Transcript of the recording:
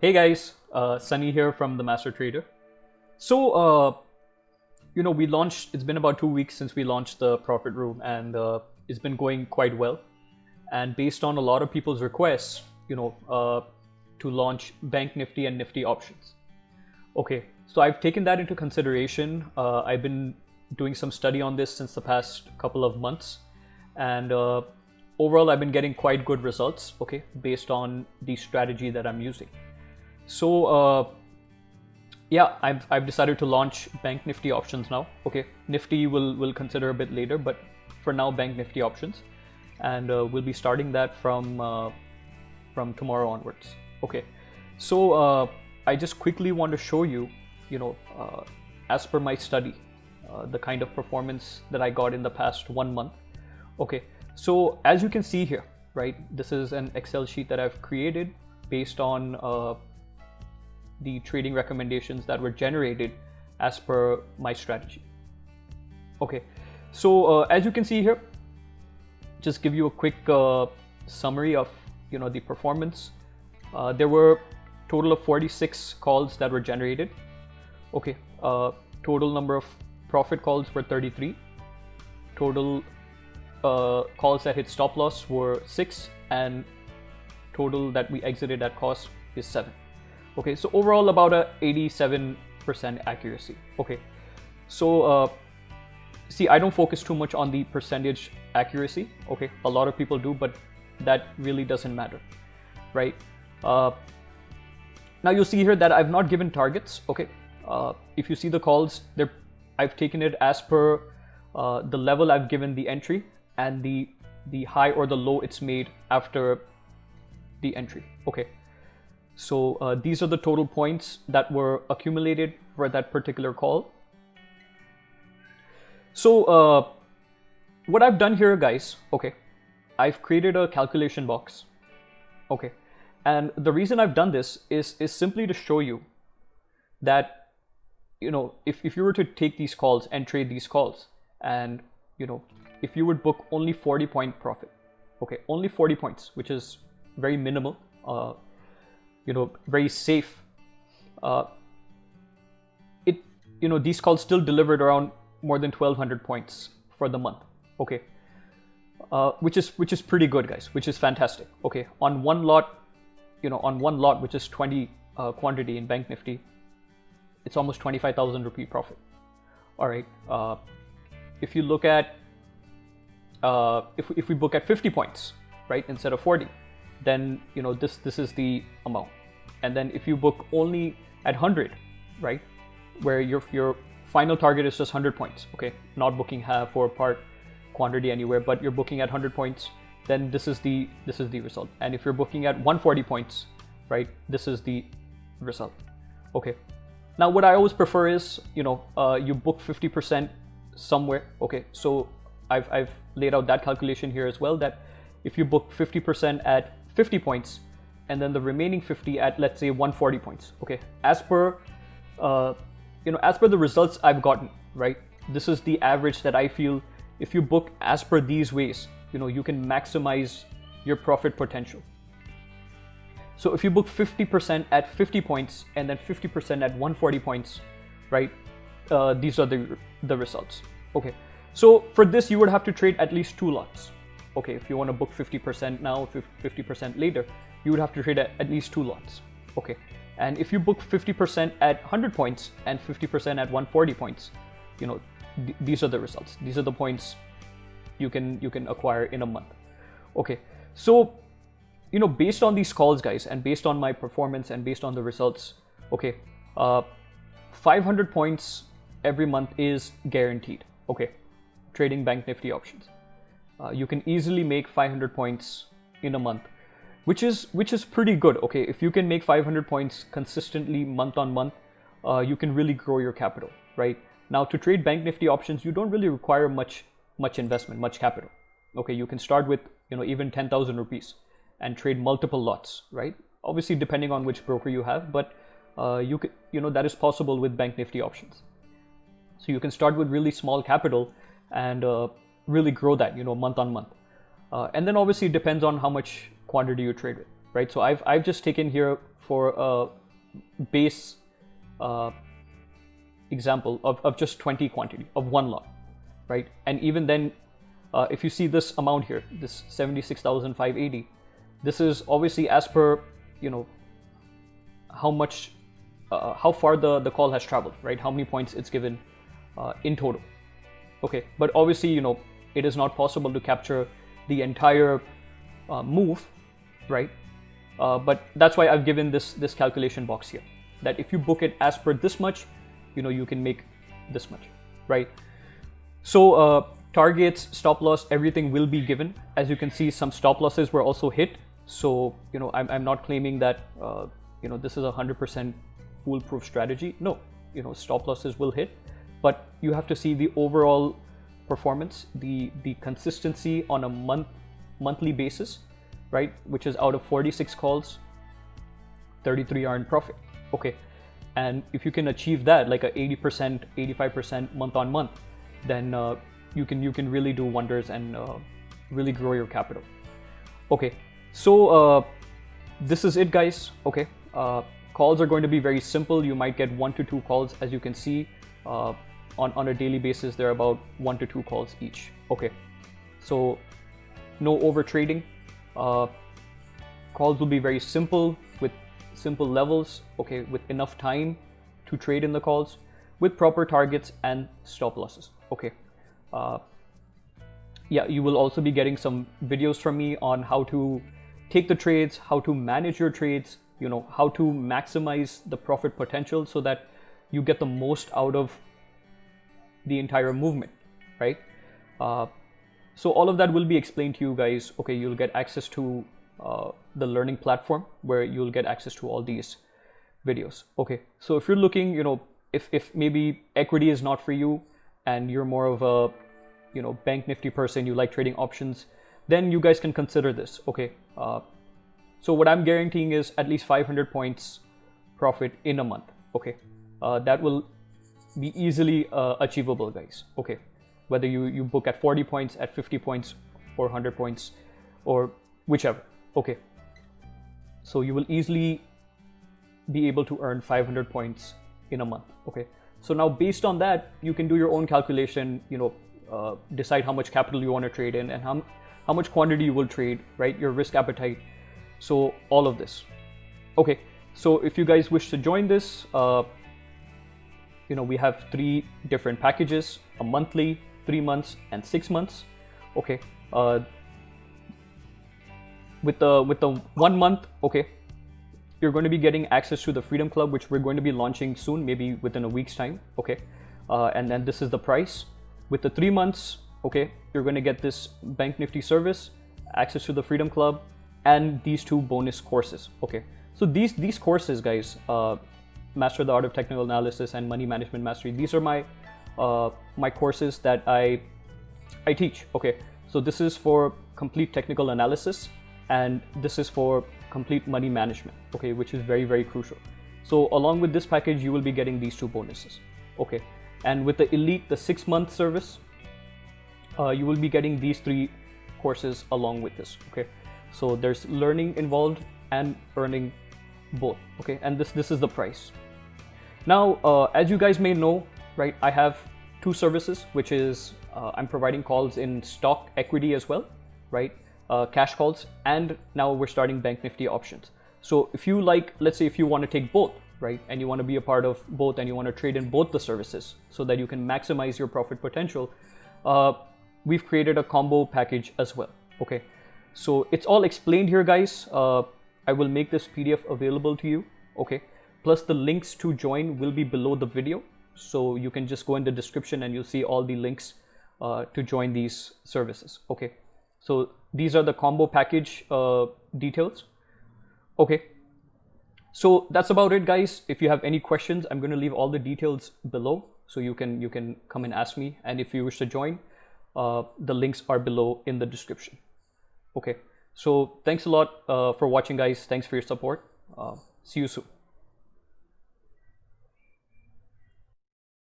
Hey guys, Sunny here from the Master Trader. So, it's been about 2 weeks since we launched the Profit Room, and it's been going quite well. And based on a lot of people's requests, to launch Banknifty and Nifty options. Okay, so I've taken that into consideration. I've been doing some study on this since the past couple of months, and overall, I've been getting quite good results, okay, based on the strategy that I'm using. So yeah, I've decided to launch Bank Nifty options now. Okay, Nifty will consider a bit later, but for now, Bank Nifty options, and we'll be starting that from tomorrow onwards. Okay, so I just quickly want to show you, as per my study, the kind of performance that I got in the past 1 month. Okay, so as you can see here, right, this is an Excel sheet that I've created based on the trading recommendations that were generated as per my strategy. Okay, so as you can see here, just give you a quick summary of the performance. There were total of 46 calls that were generated. Okay, total number of profit calls were 33. Total calls that hit stop loss were 6, and total that we exited at cost is 7. Okay, so overall about a 87% accuracy. Okay, so see, I don't focus too much on the percentage accuracy. Okay, a lot of people do, but that really doesn't matter, right? Now you'll see here that I've not given targets. Okay, if you see the calls there, I've taken it as per the level I've given the entry and the high or the low it's made after the entry. Okay, so these are the total points that were accumulated for that particular call. So what I've done here, guys, okay, I've created a calculation box. Okay, and the reason I've done this is simply to show you that if you were to take these calls and trade these calls, and if you would book only 40-point profit, okay, only 40 points, which is very minimal, very safe. These calls still delivered around more than 1,200 points for the month. Okay, which is pretty good, guys. Which is fantastic. Okay, on one lot, which is 20 quantity in Bank Nifty, it's almost 25,000 rupee profit. All right. If you look at if we book at 50 points, right, instead of 40, then this is the amount. And then if you book only at 100, right, where your final target is just 100 points, okay, not booking half or part quantity anywhere, but you're booking at 100 points, then this is the result. And if you're booking at 140 points, right, this is the result. Okay, now what I always prefer is you book 50% somewhere. Okay, so I've laid out that calculation here as well, that if you book 50% at 50 points and then the remaining 50 at, let's say, 140 points, okay, as per the results I've gotten, right, this is the average that I feel if you book as per these ways, you can maximize your profit potential. So if you book 50% at 50 points and then 50% at 140 points, right, these are the results. Okay, so for this you would have to trade at least 2 lots. Okay, if you want to book 50% now, 50% later, you would have to trade at least 2 lots. Okay, and if you book 50% at 100 points and 50% at 140 points, these are the results. These are the points you can acquire in a month. Okay, so based on these calls, guys, and based on my performance and based on the results, okay, 500 points every month is guaranteed. Okay, trading Bank Nifty options. You can easily make 500 points in a month, which is pretty good. Okay, if you can make 500 points consistently month on month, you can really grow your capital, right? Now, to trade Bank Nifty options, you don't really require much investment, much capital. Okay, you can start with even 10,000 rupees and trade multiple lots, right? Obviously, depending on which broker you have, but that is possible with Bank Nifty options. So you can start with really small capital and really grow that month on month, and then obviously it depends on how much quantity you trade with. right? So I've just taken here for a base example of just 20 quantity of one lot, right? And even then, if you see this amount here, this 76,580, this is obviously as per, you know, how much, how far the call has traveled, right? How many points it's given in total. Okay, but obviously, you know, it is not possible to capture the entire move, right? But that's why I've given this calculation box here, that if you book it as per this much, you know, you can make this much, right? So targets, stop loss, everything will be given. As you can see, some stop losses were also hit. So, you know, I'm not claiming that, you know, this is a 100% foolproof strategy. No, you know, stop losses will hit, but you have to see the overall performance, the consistency on a monthly basis, right? Which is out of 46 calls, 33 are in profit. Okay. And if you can achieve that, like a 80%, 85% month on month, then you can really do wonders and really grow your capital. Okay, so this is it, guys. Okay, calls are going to be very simple. You might get 1 to 2 calls, as you can see. On a daily basis, there are about 1 to 2 calls each. Okay, so no over trading. Calls will be very simple with simple levels, okay, with enough time to trade in the calls, with proper targets and stop losses. Okay, yeah, you will also be getting some videos from me on how to take the trades, how to manage your trades, you know, how to maximize the profit potential so that you get the most out of the entire movement, right? So all of that will be explained to you guys. Okay, you'll get access to the learning platform where you'll get access to all these videos. Okay, so if you're looking, you know, if maybe equity is not for you and you're more of a, you know, Banknifty person, you like trading options, then you guys can consider this. Okay, so what I'm guaranteeing is at least 500 points profit in a month. Okay, that will be easily achievable, guys. Okay, whether you book at 40 points, at 50 points, or 100 points, or whichever. Okay, so you will easily be able to earn 500 points in a month. Okay, so now based on that, you can do your own calculation, you know, decide how much capital you want to trade in and how much quantity you will trade, right? Your risk appetite. So all of this. Okay, so if you guys wish to join this, you know, we have 3 different packages: a monthly, 3 months, and 6 months. Okay, with the 1 month, okay, you're going to be getting access to the Freedom Club, which we're going to be launching soon, maybe within a week's time. Okay, and then this is the price. With the 3 months, okay, you're going to get this Banknifty service, access to the Freedom Club, and these 2 bonus courses. Okay, so these courses, guys, Master the Art of Technical Analysis and Money Management Mastery, these are my my courses that I teach. Okay, so this is for complete technical analysis, and this is for complete money management, okay, which is very, very crucial. So along with this package, you will be getting these 2 bonuses. Okay, and with the Elite, the 6-month service, you will be getting these 3 courses along with this. Okay, so there's learning involved and earning both. Okay, and this is the price. Now, as you guys may know, right, I have 2 services, which is I'm providing calls in stock, equity as well, right? Cash calls, and now we're starting Banknifty options. So if you like, let's say if you want to take both, right, and you want to be a part of both and you want to trade in both the services so that you can maximize your profit potential, we've created a combo package as well. Okay, so it's all explained here, guys. I will make this PDF available to you. Okay, plus the links to join will be below the video, so you can just go in the description and you'll see all the links to join these services. Okay, so these are the combo package details. Okay, so that's about it, guys. If you have any questions, I'm going to leave all the details below, so you can come and ask me. And if you wish to join, the links are below in the description. Okay, so thanks a lot for watching, guys. Thanks for your support. See you soon.